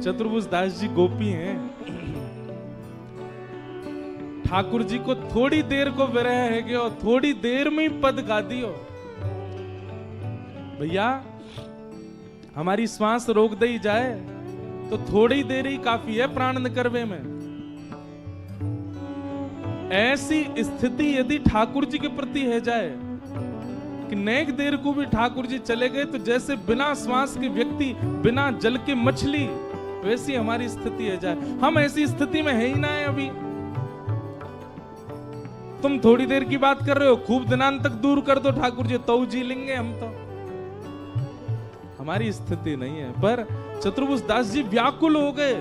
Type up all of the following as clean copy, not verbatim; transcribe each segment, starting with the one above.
चतुर्भुज दास जी गोपी हैं। ठाकुर जी को थोड़ी देर को विरह है कि और थोड़ी देर में ही पद गा दियो। भैया हमारी श्वास रोक दे जाए तो थोड़ी देर ही काफी है प्राण निकरवे में। ऐसी स्थिति यदि ठाकुर जी के प्रति है जाए कि नेक देर को भी ठाकुर जी चले गए तो जैसे बिना श्वास के व्यक्ति, बिना जल के मछली, वैसी हमारी स्थिति है जाए। हम ऐसी स्थिति में है ही ना है अभी। तुम थोड़ी देर की बात कर रहे हो, खूब दिनांत तक दूर कर दो ठाकुर जी तो जी लेंगे हम तो। हमारी स्थिति नहीं है। पर चतुर्भुज दास जी व्याकुल हो गए,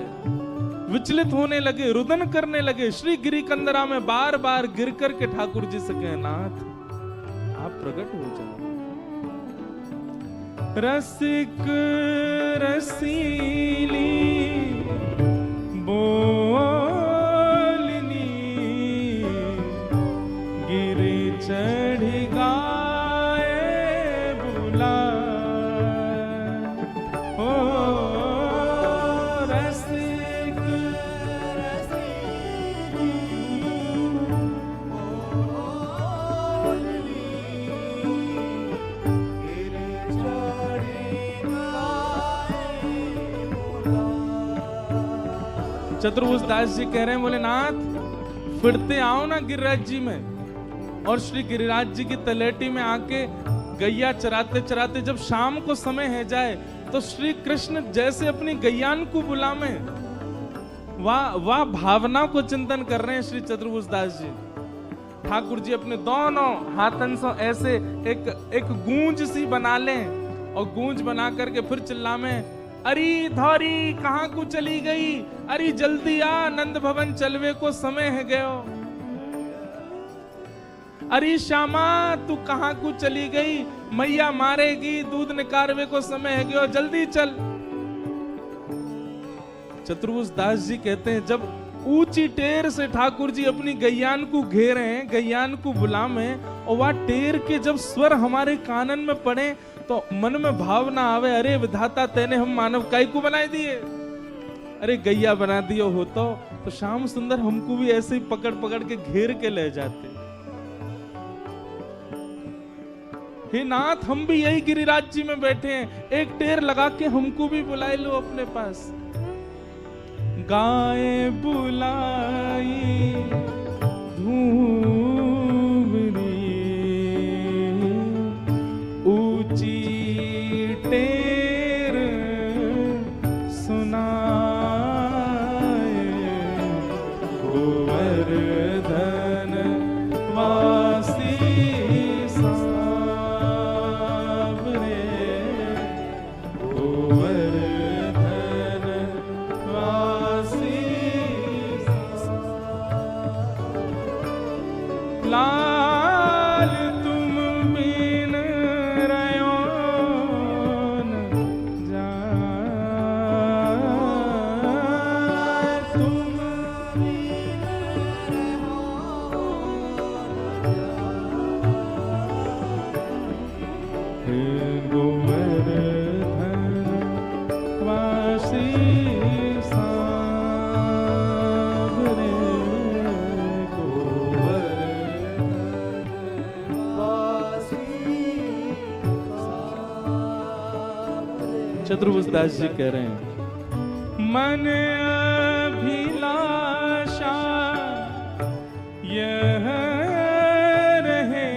विचलित होने लगे, रुदन करने लगे। श्री गिरी कंदरा में बार बार गिर करके ठाकुर जी से कहे, नाथ आप प्रकट हो जाओ। रसिक रसीली बोलनी गिरी चढ़ी गाए बुला। ओ रसिक रसीली बोलनी गिरी चढ़ी गाए बुला। चतुर्भुज दास जी कह रहे हैं, बोले नाथ फिरते आओ ना गिरिराज जी में। और श्री गिरिराज जी की तलेटी में आके गैया चराते चराते जब शाम को समय है जाए तो श्री कृष्ण जैसे अपनी गैयान को बुलावे, वाह भावना को चिंतन कर रहे हैं श्री चतुर्भुज दास जी। ठाकुर जी अपने दोनों हाथन से ऐसे एक गूंज सी बना लें और गूंज बना करके फिर चिल्लावे, अरे धौरी कहाँ को चली गई, अरे जल्दी आ नंद भवन चलवे को समय है गयो। अरे श्यामा तू कहाँ को चली गई, मैया मारेगी, दूध निकारवे को समय है गयो, जल्दी चल। चतुर्भुज दास जी कहते हैं, जब ऊंची टेर से ठाकुर जी अपनी गैयान को घेरे हैं, गैयान को बुलावे और वह टेर के जब स्वर हमारे कानन में पड़े तो मन में भावना आवे, अरे विधाता तेने हम मानव काय को बनाए दिए। अरे गैया बना दियो हो तो श्याम सुंदर हमको भी ऐसे ही पकड़ पकड़ के घेर के ले जाते। हे नाथ हम भी यही गिरिराज जी में बैठे हैं, एक टेर लगा के हमको भी बुलाए लो अपने पास। गाय बुलाई धूमरी ऊंची टेर सुनाए गोवर्धन वासी लाल तुम बिन रयो न जाए, तुम बिन रहो हे गोवर्धन वासी चतुर्भुज दास जी कह रहे हैं, मन अभिलाषा यह रहे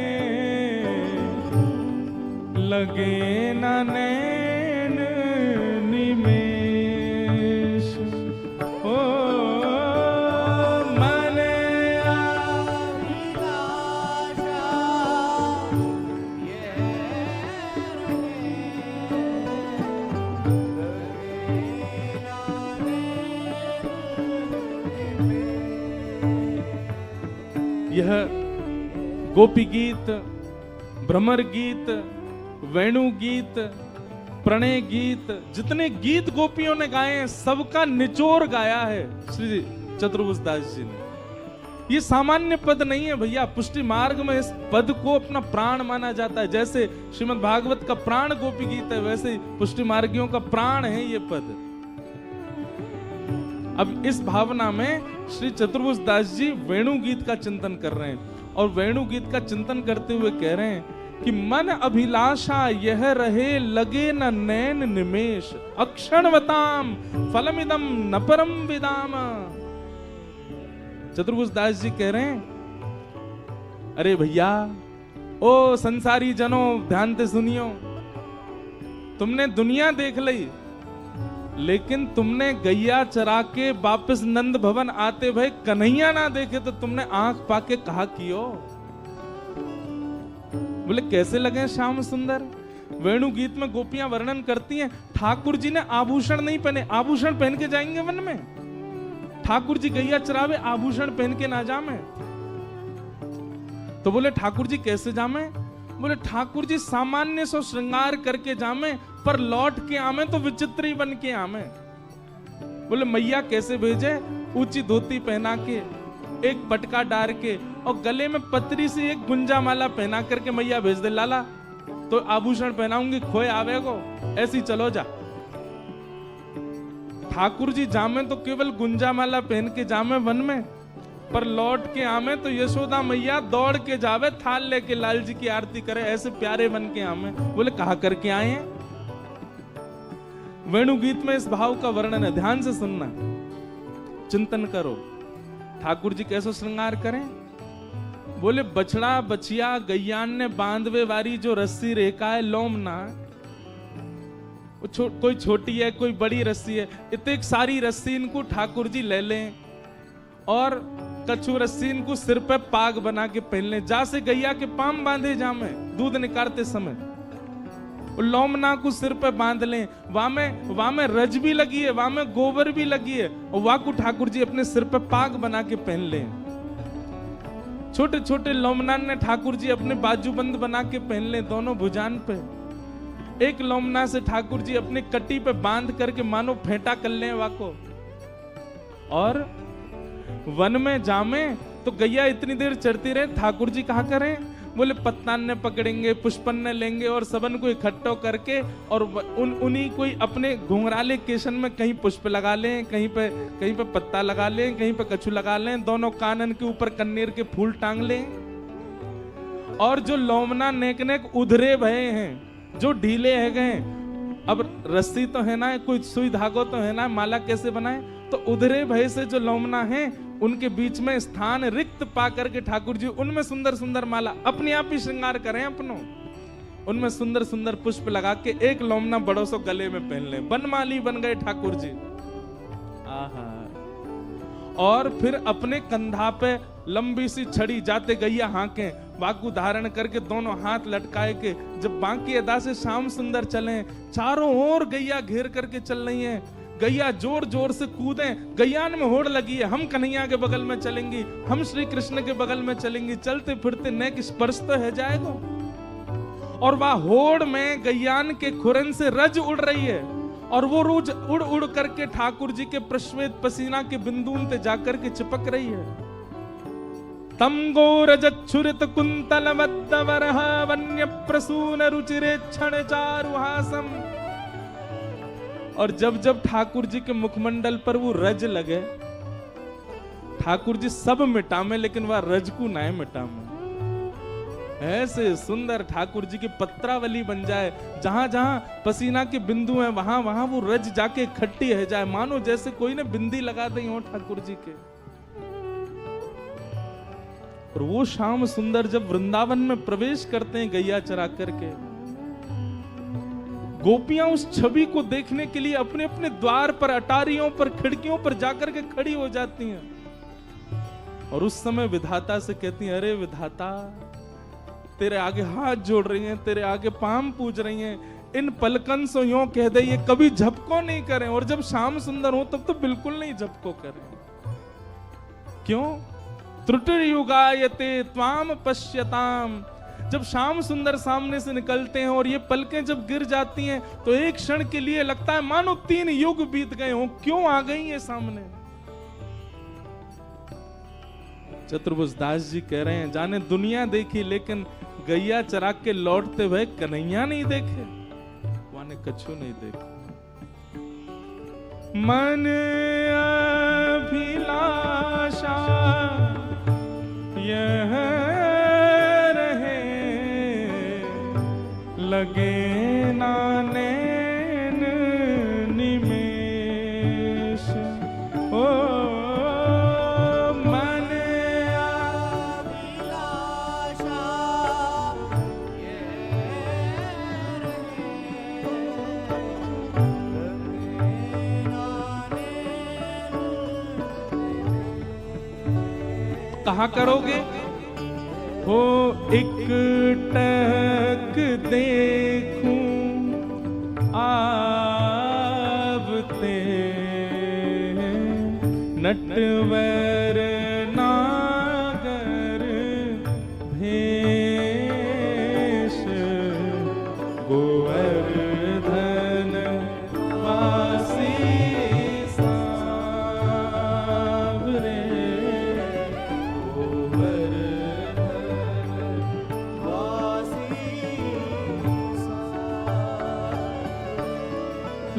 लगे न नैन निमेष। ओ मन अभिलाषा यह यह गोपी गीत, भ्रमर गीत, वेणु गीत, प्रणय गीत, जितने गीत गोपियों ने गाए हैं सबका निचोड़ गाया है श्री चतुर्भुज दास जी ने। ये सामान्य पद नहीं है भैया, पुष्टि मार्ग में इस पद को अपना प्राण माना जाता है। जैसे श्रीमद् भागवत का प्राण गोपी गीत है, वैसे पुष्टि मार्गियों का प्राण है ये पद। अब इस भावना में श्री चतुर्भुज दास जी वेणु गीत का चिंतन कर रहे हैं और वेणु गीत का चिंतन करते हुए कह रहे हैं कि मन अभिलाषा यह रहे लगे न नैन निमेष अक्षणवताम फलमिदम न परम विदाम। चतुर्भुज दास जी कह रहे हैं, अरे भैया ओ संसारी जनों ध्यान से सुनियो, तुमने दुनिया देख ली लेकिन तुमने गैया चरा के वापस नंद भवन आते भाई कन्हैया ना देखे तो तुमने आंख पाके कहा कियो। बोले कैसे लगे श्याम सुंदर। वेणु गीत में गोपियां वर्णन करती हैं ठाकुर जी ने आभूषण नहीं पहने, आभूषण पहन के जाएंगे वन में? ठाकुर जी गैया चरावे आभूषण पहन के ना जामे। तो बोले ठाकुर जी कैसे जामे? बोले ठाकुर जी सामान्य सो श्रृंगार करके जामे पर लौट के आमे तो विचित्र ही बन के आमे। बोले मैया कैसे भेजे? ऊंची धोती पहना के, एक पटका डार के और गले में पतरी सी एक गुंजा माला पहना करके मैया भेज दे। लाला तो आभूषण पहनाऊंगी खोए आवे को, ऐसी चलो जा। ठाकुर जी जामे तो केवल गुंजा माला पहन के जामे वन में, पर लौट के आमे तो यशोदा मैया दौड़ के जावे थाल लेके लाल जी की आरती करे, ऐसे प्यारे बन के आमे। बोले कहा करके आए हैं? वेणु गीत में इस भाव का वर्णन है, ध्यान से सुनना, चिंतन करो। ठाकुर जी कैसे श्रृंगार करें? बोले बछड़ा बछिया गैयान ने बांधवे वाली जो रस्सी रेखा है लोमना, कोई छोटी है कोई बड़ी रस्सी है, इतने सारी रस्सी इनको ठाकुर जी ले लें और कछु रस्सी इनको सिर पे पाग बना के पहन ले। जा से गैया के पाम बांधे जामे दूध निकालते समय, लोमना को सिर पे बांध लें। वहां में रज भी लगी है, वहां में गोबर भी लगी है और वहां को ठाकुर जी अपने सिर पे पाग बना के पहन लें। छोटे छोटे लोमना ने ठाकुर जी अपने बाजूबंद बना के पहन लें दोनों भुजान पे। एक लोमना से ठाकुर जी अपने कटी पे बांध करके मानो फेंटा कर लें वाको। और वन में जामे तो गैया इतनी देर चढ़ती रहे, ठाकुर जी कहा करें? बोले पत्तान ने पकड़ेंगे, पुष्पन ने लेंगे और सबन को इकट्ठा करके और उन्हीं कोई अपने घुंघराले केशन में कहीं पुष्प लगा लें, कहीं पे पत्ता लगा लें, कहीं पे कछु लगा लें, दोनों कानन के ऊपर कन्नेर के फूल टांग लें। और जो लोमना नेक नेक उधरे भये हैं, जो ढीले है गए, अब रस्सी तो है ना, कोई सुई धागो तो है ना, माला कैसे बनाए? तो उधरे भय से जो लोमना है उनके बीच में स्थान रिक्त पा करके ठाकुर जी उनमें सुंदर सुंदर माला अपने आप ही श्रृंगार करें अपनों, उनमें सुंदर सुंदर पुष्प लगा के एक लोमना बड़ो सो गले में पहन ले, बनमाली बन गए ठाकुर जी। आहा। और फिर अपने कंधा पे लंबी सी छड़ी जाते गैया हाके वाकू धारण करके दोनों हाथ लटकाए के जब बांकी अदा से श्याम सुंदर चले, चारों ओर गैया घेर करके चल रही है। गैया जोर जोर से कूदे, गैयान में होड़ लगी है, हम कन्हैया के बगल में चलेंगी, हम श्री कृष्ण के बगल में चलेंगी, चलते फिरते नेक स्पर्श तो है जाएगा। और वह होड़ में गैयान के खुरन से रज उड़ रही है और वो रोज उड़ उड़ करके ठाकुर जी के प्रश्वेत पसीना के बिंदुन पे जाकर के चिपक रही है। तम गोरजच्छुरित कुंतल वद्दवरह वन्य प्रसून रुचिरे क्षण चारुहासम। और जब जब ठाकुर जी के मुखमंडल पर वो रज लगे, ठाकुर जी सब मिटामे लेकिन वह रज को ना मिटामे। ऐसे सुंदर ठाकुर जी की पत्रावली बन जाए, जहां जहां पसीना के बिंदु हैं वहां वहां वो रज जाके इकट्ठी है जाए, मानो जैसे कोई ने बिंदी लगा दी हो ठाकुर जी के। और वो श्याम सुंदर जब वृंदावन में प्रवेश करते हैं गैया चरा करके, गोपियां उस छवि को देखने के लिए अपने अपने द्वार पर, अटारियों पर, खिड़कियों पर जाकर के खड़ी हो जाती हैं। और उस समय विधाता से कहती हैं, अरे विधाता, तेरे आगे हाथ जोड़ रही हैं, तेरे आगे पाम पूज रही हैं, इन पलकन से यूं कह दे ये कभी झपको नहीं करें, और जब श्याम सुंदर हो तब तो बिल्कुल नहीं झपको करें। क्यों? त्रुटिर्युगायते त्वाम पश्यताम। जब श्याम सुंदर सामने से निकलते हैं और ये पलकें जब गिर जाती हैं तो एक क्षण के लिए लगता है मानो 3 युग बीत गए हों, क्यों आ गई ये सामने। चतुर्भुज दास जी कह रहे हैं, जाने दुनिया देखी लेकिन गैया चरा के लौटते हुए कन्हैया नहीं देखे, वाने कछु नहीं देखे। मन अभिलाषा यह रहे, लगे ना नैन निमेष। ओ मन अभिलाषा ये कहाँ करोगे? हो एक टक देखूं आवते, नटवर नागर भेष, गोवर्धन वासी सांवरे,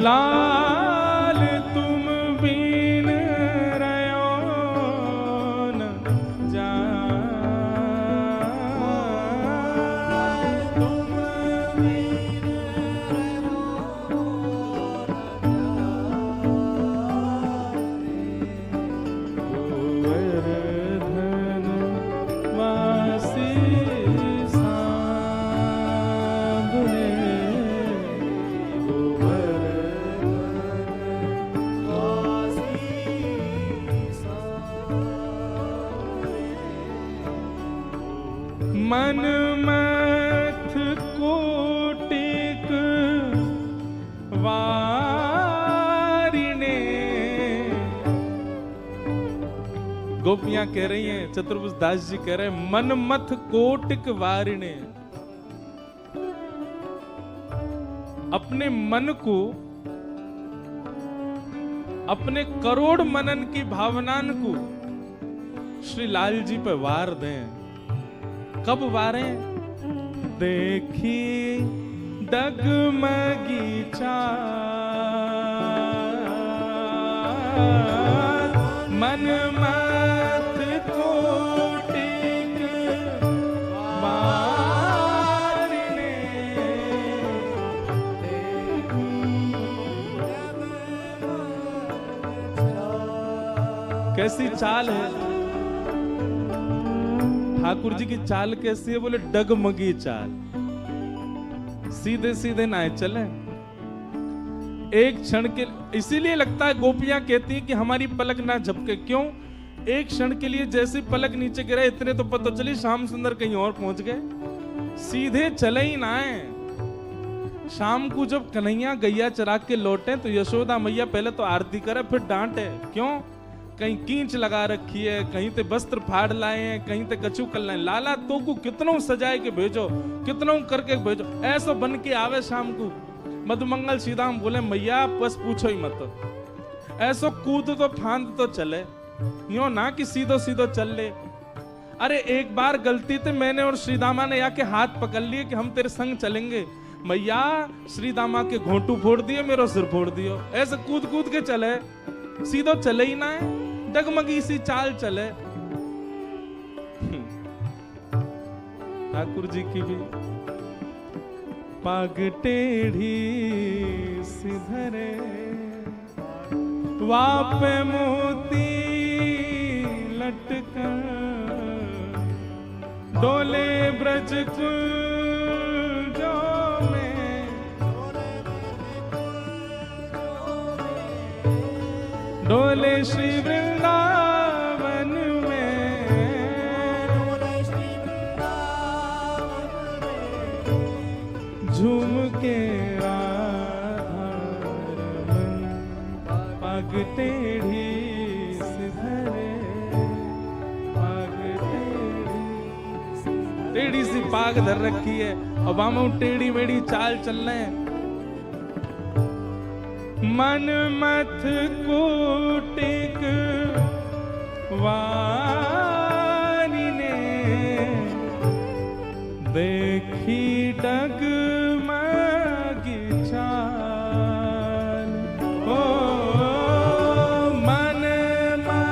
लाल तुम बिन रयो न जाए, तुम बिन रयो गोवर्धन वासी सांवरे, मन मथ कोटिक वारिणे। गोपियां कह रही हैं, चतुर्भुज दास जी कह रहे हैं, मन मथ कोटिक वारिणे। अपने मन को, अपने करोड़ मनन की भावनान को श्री लाल जी पे वार दें। कब वारे? देखी डगमगी चाल, मन मत कोटिक वारिणे। कैसी चाल है ठाकुर जी की चाल? कैसी है? बोले डगमगी चाल, सीधे सीधे ना चले एक क्षण के। इसीलिए लगता है गोपियां कहती हैं कि हमारी पलक ना झपके। क्यों? एक क्षण के लिए जैसी पलक नीचे गिरा, इतने तो पता चली श्याम सुंदर कहीं और पहुंच गए। सीधे चले ही ना है। शाम को जब कन्हैया गैया चरा के लौटे तो यशोदा मैया पहले तो आरती करे, फिर डांटे। क्यों? कहीं कींच लगा रखी है, कहीं ते वस्त्र फाड़ लाए हैं, कहीं ते कछु कर लाए। लाला तो को कितनों सजाए के भेजो, कितनों करके भेजो, ऐसा बन के आवे शाम को। मधुमंगल सीधाम बोले मैया बस पूछो ही मत, ऐसो कूद तो फांद तो चले, यो ना कि सीधो सीधो चल ले। अरे एक बार गलती से मैंने और श्रीदामा ने आके हाथ पकड़ लिए कि हम तेरे संग चलेंगे। मैया श्रीदामा के घोंटू फोड़ दिए, मेरा सिर फोड़ दियो। ऐसे कूद कूद के चले, सीधो चले ही ना है, डगमगी सी चाल चले। ठाकुर जी की भी पाग टेढ़ी सिधरे, वापे मोती लटकर, डोले ब्रज कुंजो में, डोले श्री वृंदावन में, झूम के राधारमन, पग टेढ़ी सिधरे, पग टेढ़ी सी पाग धर रखी है और बामू टेढ़ी मेढ़ी चाल चल रहे हैं। मन मथ कोटिक वारिने, देखी डगमगी चाल। ओ मन मथ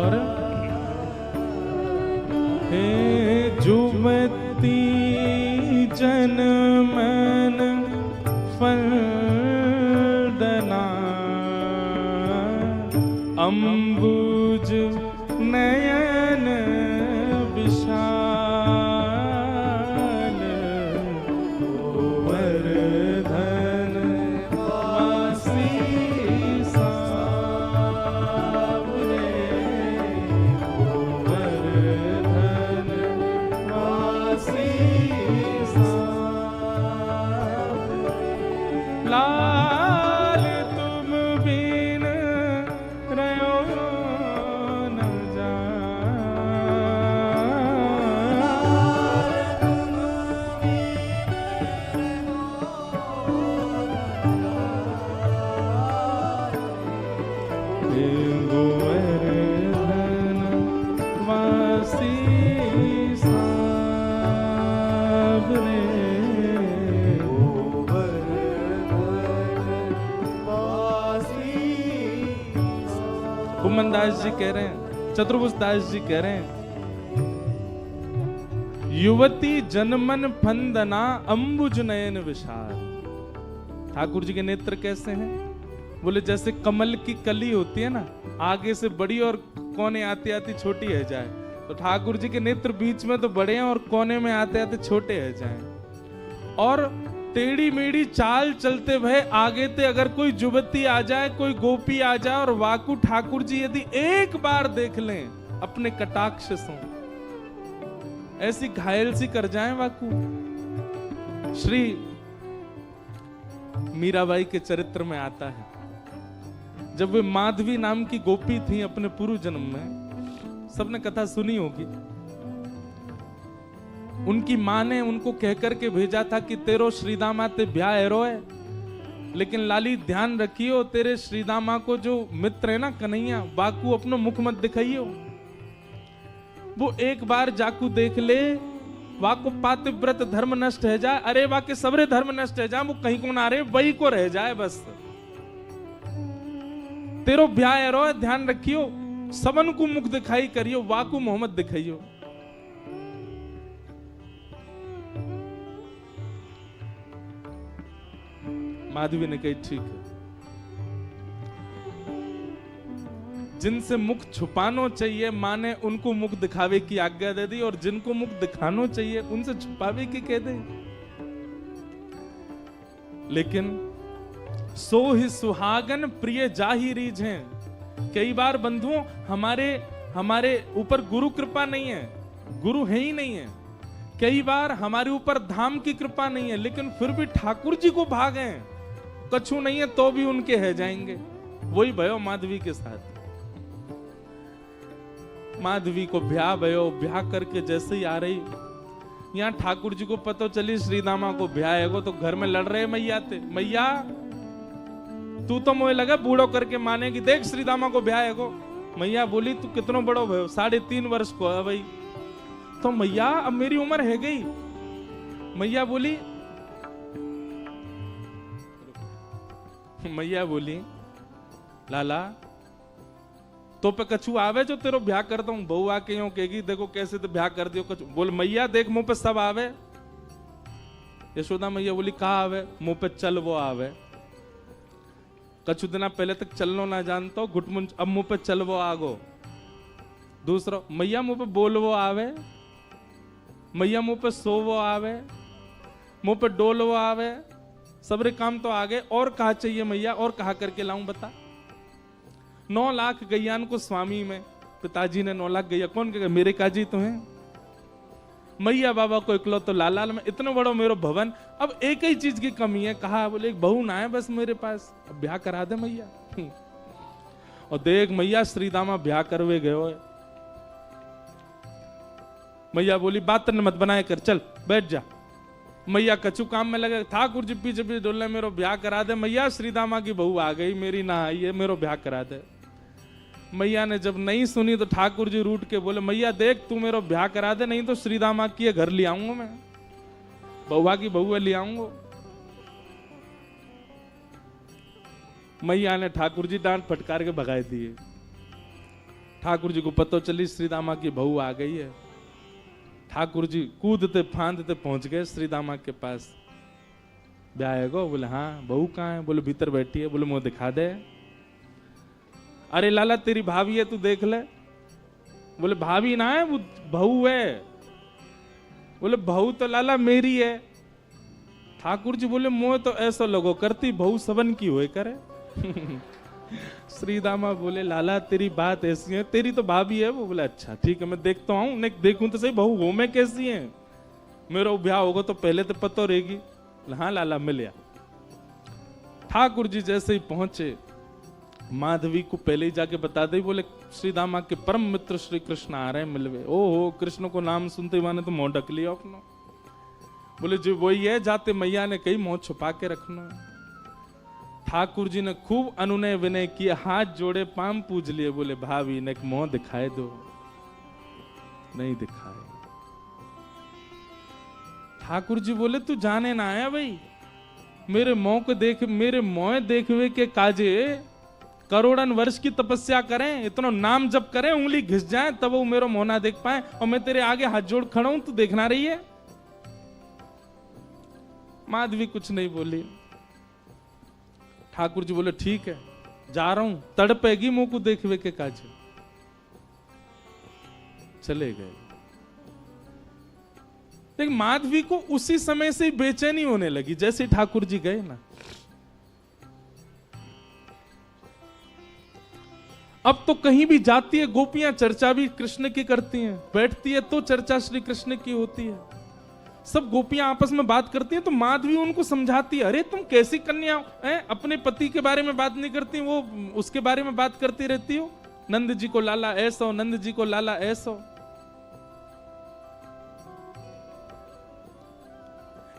और हे जुमती जनमन फलदना अम्बुज नयन विशाल गोवर्धन वासी सांवरे गोवर्धन वासी सांवरे लाल तुम बिन रहो न हे गोवर्धन वासी सांवरे कुमन दास जी कह रहे हैं, चतुर्भुज दास जी कह रहे हैं, युवती जनमन फंदना अंबुज नयन विशाल। ठाकुर जी के नेत्र कैसे हैं? बोले जैसे कमल की कली होती है ना, आगे से बड़ी और कोने आती आती छोटी है जाए, तो ठाकुर जी के नेत्र बीच में तो बड़े हैं और कोने में आते आते छोटे है जाए। और टेढ़ी मेढ़ी चाल चलते भय आगे ते अगर कोई युवती आ जाए, कोई गोपी आ जाए और वाकु ठाकुर जी यदि एक बार देख लें अपने कटाक्ष से, ऐसी घायल सी कर जाए वाकु। श्री मीराबाई के चरित्र में आता है, जब वे माधवी नाम की गोपी थी अपने पूर्व जन्म में, सबने कथा सुनी होगी। उनकी माँ ने उनको कहकर के भेजा था कि तेरो श्रीदामा ते ब्याह एरो है, लेकिन लाली ध्यान रखियो तेरे श्रीदामा को जो मित्र है ना कन्हैया, बाकू अपनो मुख मत दिखाइयो। वो एक बार जाकू देख ले, वाको पातिव्रत धर्म नष्ट है जाए, अरे वाके सबरे धर्म नष्ट है जाए, वो कहीं को ना रहे वही को रह जाए बस। तेरो ब्याह एरो है, ध्यान रखियो, सबन को मुख दिखाई करियो, वाकू मोहम्मद दिखाइयो। माधवी ने कही ठीक है, जिनसे मुख छुपानो चाहिए माँ ने उनको मुख दिखावे की आज्ञा दे दी, और जिनको मुख दिखानो चाहिए उनसे छुपावे की कह दे। लेकिन सो ही सुहागन प्रिय जाहि रीझें। कई बार बंधुओं हमारे ऊपर गुरु कृपा नहीं है, गुरु है ही नहीं है। कई बार हमारे ऊपर धाम की कृपा नहीं है, लेकिन फिर भी ठाकुर जी को भागे, कछु नहीं है तो भी उनके है जाएंगे। वही भयो माधवी के साथ। माधवी को ब्याह भयो, ब्याह करके जैसे ही आ रही, यहाँ ठाकुर जी को पता चली श्रीदामा को ब्याह है, तो घर में लड़ रहे मैया थे, मैया तू तो मुझे लगा बूढ़ो करके माने कि देख श्रीदामा को ब्याह है। मैया बोली तू कितनो बड़ो भयो, 3.5 वर्ष को है भाई। तो मैया अब मेरी उम्र है गई। मैया बोली लाला तो पे कछु आवे जो तेरो ब्याह करता हूं। बहू आके यूं कहेगी देखो कैसे तो ब्याह कर दियो कछु। बोल मैया देख मुंह पे सब आवे। यशोदा मैया बोली कहा आवे? मुंह पे चल वो आवे। कछु दिना पहले तक चलनो ना जानता हो, घुटमुन अब मुंह पे चल वो आगो। दूसरा मैया मुंह पे बोल वो आवे, मैया मुंह पे सो वो आवे, मुंह पे डोल वो आवे, सबरे काम तो आगे। और कहा चाहिए मैया, और कहा करके लाऊं बता। 9 लाख गैयान को स्वामी में, पिताजी ने 9 लाख गैया, कौन कहेगा मेरे काजी तो हैं। मैया बाबा को इकलो तो लाल में, इतना बड़ो मेरो भवन, अब एक ही चीज की कमी है। कहा बोले एक बहू ना है बस मेरे पास, अब ब्याह करा दे मैया। और देख मैया श्रीदामा ब्याह करवे गयो है। मैया बोली बात न मत बनाए कर, चल बैठ जा। मैया कछु काम में लगे, ठाकुर जी पीछे पीछे डोलने मेरो ब्याह करा दे। मैया श्रीदामा की बहू आ गई, मेरी ना आई है, मेरो ब्याह करा दे। मैया ने जब नहीं सुनी तो ठाकुर जी रूठ के बोले मैया देख तू मेरो ब्याह करा दे, नहीं तो श्रीदामा की घर ले आऊंगा मैं, बउआ की बहू ले आऊंगा। मैया ने ठाकुर जी डांट फटकार के भगाए दिए। ठाकुर जी को पता चली श्री दामा की बहू आ गई है। ठाकुर जी कूदते फांदते पहुंच गए श्री दामा के पास। ब्याह गो? बोले हाँ। बहू कहाँ है? बोले भीतर बैठी है। बोले मुंह दिखा दे। अरे लाला तेरी भाभी है, तू देख ले। बोले भाभी ना है, वो बहू है। बोले बहू तो लाला मेरी है। ठाकुर जी बोले मोह तो ऐसा लगो करती, बहू सबन की होए करे। श्री दामा बोले लाला तेरी बात ऐसी है, तेरी तो भाभी है। वो बोले अच्छा ठीक है, मैं देखता हूँ, नहीं देखूं तो सही बहू हो में कैसी है। मेरा ब्याह होगा तो पहले तो पता रहेगी। हाँ लाला मिल या। ठाकुर जी जैसे ही पहुंचे, माधवी को पहले ही जाके बता दे। बोले श्री दामा के परम मित्र श्री कृष्ण आ रहे हैं मिलवे। ओहो, कृष्ण को नाम सुनते ही माने तो मुंह ढक लिया अपना। बोले जो वही है, जाते मैया ने कही मुंह छुपा के रखना। ठाकुर जी ने खूब अनुनय विनय किया, हाथ जोड़े पाम पूज लिए। बोले भाभी ने मुंह दिखाए दो। नहीं दिखाए। ठाकुर जी बोले तू जाने ना आया भाई, मेरे मुंह को देख, मेरे मुंह देखवे के काजे करोड़न वर्ष की तपस्या करें, इतना नाम जप करें, उंगली घिस जाए तब वो मेरा मुंह ना देख पाए, और मैं तेरे आगे हाथ जोड़ खड़ा हूं, तू देखना रही है। माधवी कुछ नहीं बोली। ठाकुर जी बोले ठीक है, जा रहा हूं, तड़पेगी मुंह को देखवे के काजे। चले गए। लेकिन माधवी को उसी समय से बेचैनी होने लगी जैसे ठाकुर जी गए ना। अब तो कहीं भी जाती है गोपियां चर्चा भी कृष्ण की करती हैं, बैठती है तो चर्चा श्री कृष्ण की होती है। सब गोपियां आपस में बात करती हैं तो माधवी उनको समझाती है, अरे तुम कैसी कन्या हैं, अपने पति के बारे में बात नहीं करती, वो उसके बारे में बात करती रहती हो। नंद जी को लाला ऐसा, नंद जी को लाला ऐसा।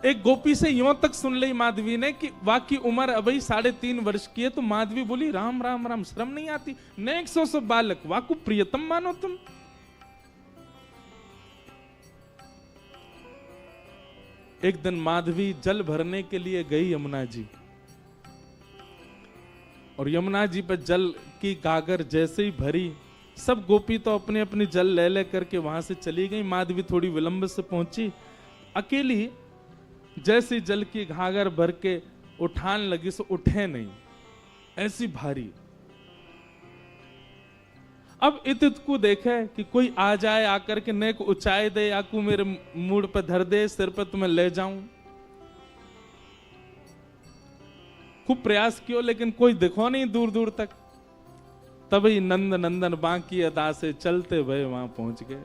एक गोपी से यूं तक सुन ली माधवी ने कि वाकई उम्र अभी 3.5 वर्ष की है। तो माधवी बोली राम राम राम, शर्म नहीं आती? ने 100 बालक वाकु प्रियतम मानो तुम। एक दिन माधवी जल भरने के लिए गई यमुना जी, और यमुना जी पर जल की गागर जैसे ही भरी, सब गोपी तो अपने अपने जल ले ले करके वहां से चली गई। माधवी थोड़ी विलंब से पहुंची, अकेली जैसे जल की घागर भर के उठान लगी सो उठे नहीं, ऐसी भारी। अब इत को देखे कि कोई आ जाए, आकर के नेक ऊंचाई दे, आकू मेरे मूड पर धर दे, सिर पर तुम्हें ले जाऊं। खूब प्रयास किया लेकिन कोई दिखो नहीं दूर दूर तक। तभी नंद नंदन बांकी अदा से चलते भय वहां पहुंच गए।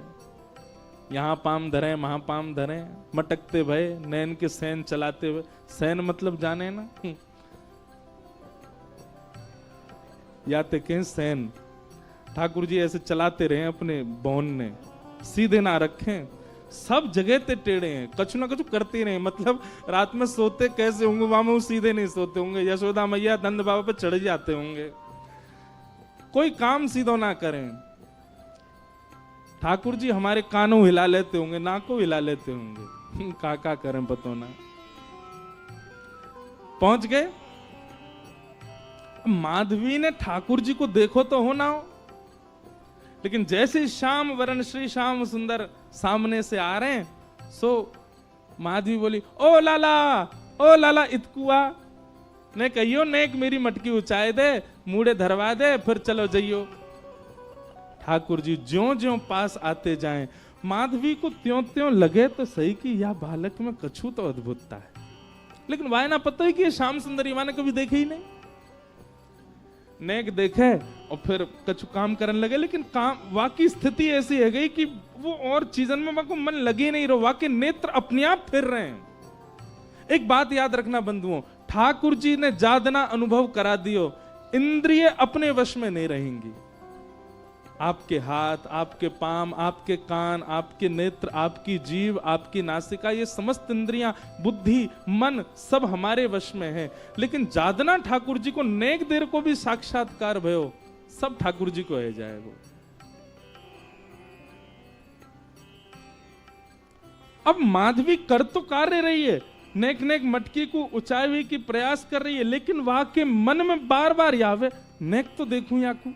यहाँ पाम धरे, वहां पाम धरे, मटकते भय, नैन के सैन चलाते हुए। सैन मतलब जाने ना, या ते कहीं सैन। ठाकुर जी ऐसे चलाते रहे अपने बौन ने, सीधे ना रखें, सब जगह ते टेढ़े हैं, कछु ना कछु करते रहे। मतलब रात में सोते कैसे होंगे, वहां सीधे नहीं सोते होंगे, यशोदा मैया नंद बाबा पे चढ़ जाते होंगे। कोई काम सीधो ना करें। ठाकुर जी हमारे कानों हिला लेते होंगे, नाकों हिला लेते होंगे, का करें पतो ना। पहुंच गए। माधवी ने ठाकुर जी को देखो तो हो ना हो, लेकिन जैसे श्याम वरण श्री श्याम सुंदर सामने से आ रहे हैं, सो माधवी बोली ओ लाला इतकुआ ने कहियो, नेक मेरी मटकी उचाए दे, मूड़े धरवा दे, फिर चलो जाइयो। ठाकुर जी ज्यों ज्यों पास आते जाएं, माधवी को त्यों त्यों लगे तो सही कि यह बालक में कछु तो अद्भुतता है, लेकिन वाय ना पता है कि ये श्याम सुंदर माने कभी देखे ही नहीं। नेक देखे और फिर कछु काम करने लगे, लेकिन काम वाकई स्थिति ऐसी है गई कि वो और चीजन में वाको मन लगे नहीं रहो, वाकई नेत्र अपने आप फिर रहे हैं। एक बात याद रखना बंधुओं, ठाकुर जी ने जादना अनुभव करा दियो, इंद्रिय अपने वश में नहीं रहेंगी। आपके हाथ, आपके पाम, आपके कान, आपके नेत्र, आपकी जीभ, आपकी नासिका, ये समस्त इंद्रियां, बुद्धि, मन सब हमारे वश में है। लेकिन जादना ठाकुर जी को नेक देर को भी साक्षात्कार भयो, सब ठाकुर जी को है जाएगा। अब माधवी कर तो कार्य रही है, नेक नेक मटकी को ऊंचाई की प्रयास कर रही है, लेकिन वहां के मन में बार बार यावे नेक तो देखूं याकू,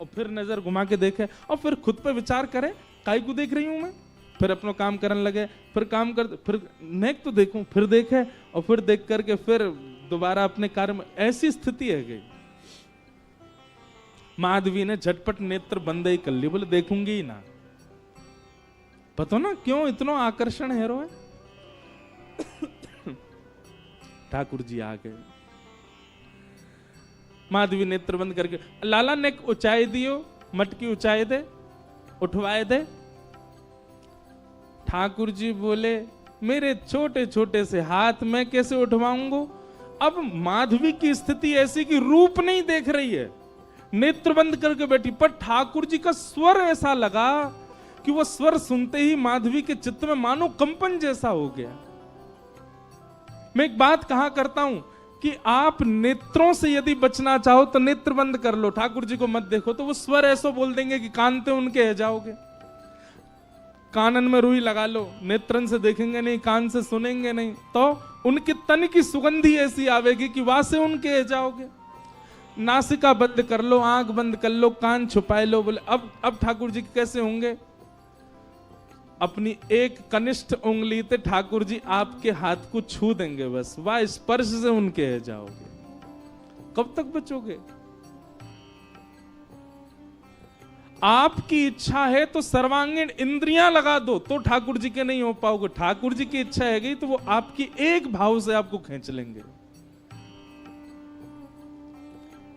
और फिर नजर घुमा के देखे और फिर खुद पे विचार करे, काई को देख रही हूं मैं, फिर अपना काम करने लगे, फिर काम कर, फिर नेक तो देखूं, फिर देखे और फिर देख करके फिर दोबारा अपने कार्य में, ऐसी स्थिति है गई। माधवी ने झटपट नेत्र बंद ही कर ली, बोले देखूंगी ही ना। पता ना क्यों इतना आकर्षण है रो। ठाकुर जी आ गए, माधवी नेत्र बंद करके, लाला नेक ऊंचाई दियो, मटकी ऊंचाई दे, उठवाए दे। ठाकुर जी बोले मेरे छोटे छोटे से हाथ मैं कैसे उठवाऊंगा। अब माधवी की स्थिति ऐसी कि रूप नहीं देख रही है, नेत्र बंद करके बैठी, पर ठाकुर जी का स्वर ऐसा लगा कि वो स्वर सुनते ही माधवी के चित्त में मानो कंपन जैसा हो गया। मैं एक बात कहा करता हूं कि आप नेत्रों से यदि बचना चाहो तो नेत्र बंद कर लो, ठाकुर जी को मत देखो, तो वो स्वर ऐसा बोल देंगे कि कान पे उनके है जाओगे। कानन में रुई लगा लो, नेत्रन से देखेंगे नहीं, कान से सुनेंगे नहीं, तो उनके तन की सुगंधी ऐसी आवेगी कि वहां से उनके है जाओगे। नासिका बंद कर लो, आंख बंद कर लो, कान छुपाए लो। बोले अब ठाकुर जी कैसे होंगे। अपनी एक कनिष्ठ उंगली से ठाकुर जी आपके हाथ को छू देंगे, बस वह स्पर्श से उनके है जाओगे। कब तक बचोगे। आपकी इच्छा है तो सर्वांगीण इंद्रियां लगा दो तो ठाकुर जी के नहीं हो पाओगे। ठाकुर जी की इच्छा है गई तो वो आपकी एक भाव से आपको खींच लेंगे।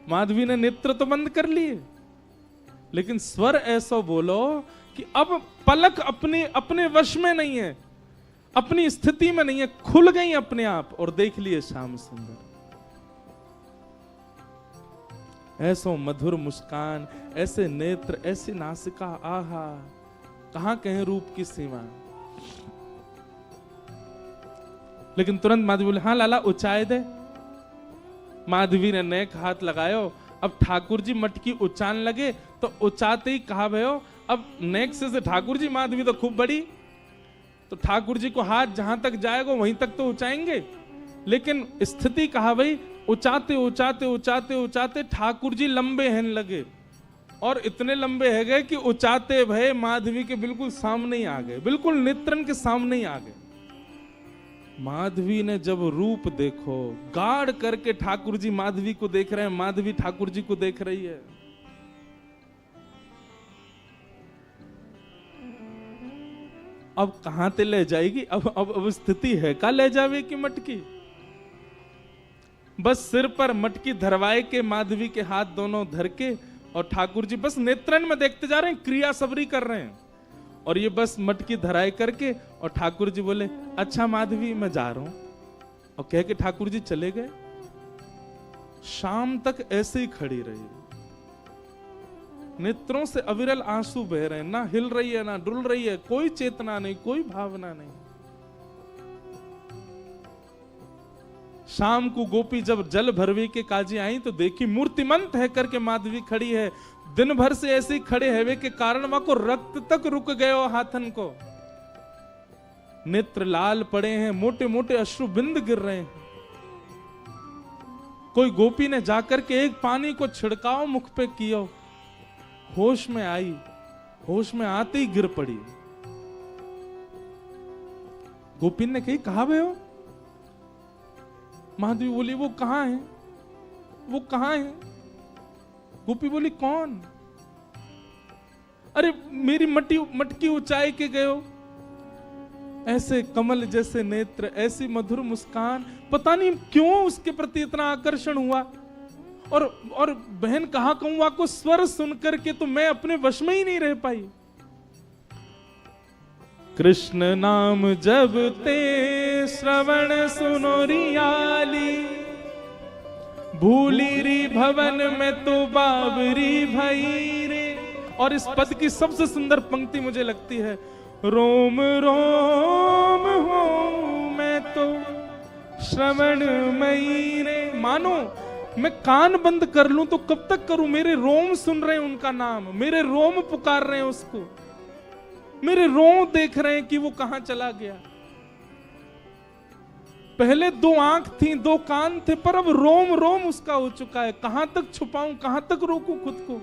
माधवी ने नेत्र तो बंद कर लिए, लेकिन स्वर ऐसा बोलो कि अब पलक अपने वश में नहीं है, अपनी स्थिति में नहीं है, खुल गई अपने आप और देख लिए श्याम सुंदर। ऐसो मधुर मुस्कान, ऐसे नेत्र, ऐसी नासिका, आहा कहां कहें रूप की सीमा। लेकिन तुरंत माधवी बोले हाँ लाला ऊंचाई दे। माधवी ने नेक हाथ लगायो। अब ठाकुर जी मटकी उचान लगे तो उचाते ही कहा भयो अब नेक से ठाकुर जी, माधवी तो खूब बड़ी, तो ठाकुर जी को हाथ जहां तक जाएगा वहीं तक तो उचाएंगे। लेकिन स्थिति कहा भाई उचाते उचाते उचाते उचाते ठाकुर जी लंबे हैं लगे, और इतने लंबे है गए कि उचाते भय माधवी के बिल्कुल सामने ही आ गए, बिल्कुल नेत्रन के सामने ही आ गए। माधवी ने जब रूप देखो, गाढ़ करके ठाकुर जी माधवी को देख रहे हैं, माधवी ठाकुर जी को देख रही है। अब कहां ते ले जाएगी। अब स्थिति है का ले जावे की मटकी। बस सिर पर मटकी धरवाए के माधवी के हाथ दोनों धर के, और ठाकुर जी बस नेत्रन में देखते जा रहे हैं, क्रिया सबरी कर रहे हैं, और ये बस मटकी धराए करके, और ठाकुर जी बोले अच्छा माधवी मैं जा रहा हूं, और कह के ठाकुर जी चले गए। शाम तक ऐसे ही खड़ी रही, नेत्रों से अविरल आंसू बह रहे हैं, ना हिल रही है ना डुल रही है, कोई चेतना नहीं, कोई भावना नहीं। शाम को गोपी जब जल भरवी के काजी आई तो देखी मूर्तिमंत है करके माधवी खड़ी है। दिन भर से ऐसे ही खड़े हैवे के कारण वहां को रक्त तक रुक गयो हाथन को, नेत्र लाल पड़े हैं, मोटे मोटे अश्रु बिंद गिर रहे हैं। कोई गोपी ने जाकर के एक पानी को छिड़काव मुख पे किया, होश में आई, होश में आते ही गिर पड़ी। गोपी ने कही कहा भे हो। माधवी बोली वो कहां है, वो कहां है। गोपी बोली कौन। अरे मेरी मटकी ऊंचाई के गए हो, ऐसे कमल जैसे नेत्र, ऐसी मधुर मुस्कान, पता नहीं क्यों उसके प्रति इतना आकर्षण हुआ। और बहन कहा कहूं को स्वर सुनकर के तो मैं अपने वश में ही नहीं रह पाई। कृष्ण नाम जब ते श्रवण सुनो रियाली, भूली री भवन में तो बाबरी भई रे। और इस पद की सबसे सुंदर पंक्ति मुझे लगती है, रोम रोम हो मैं तो श्रवण मई रे। मानो मैं कान बंद कर लूं तो कब तक करूं, मेरे रोम सुन रहे हैं उनका नाम, मेरे रोम पुकार रहे हैं उसको, मेरे रोम देख रहे हैं कि वो कहां चला गया। पहले दो आंख थी, दो कान थे, पर अब रोम रोम उसका हो चुका है। कहां तक छुपाऊं, कहां तक रोकूं खुद को।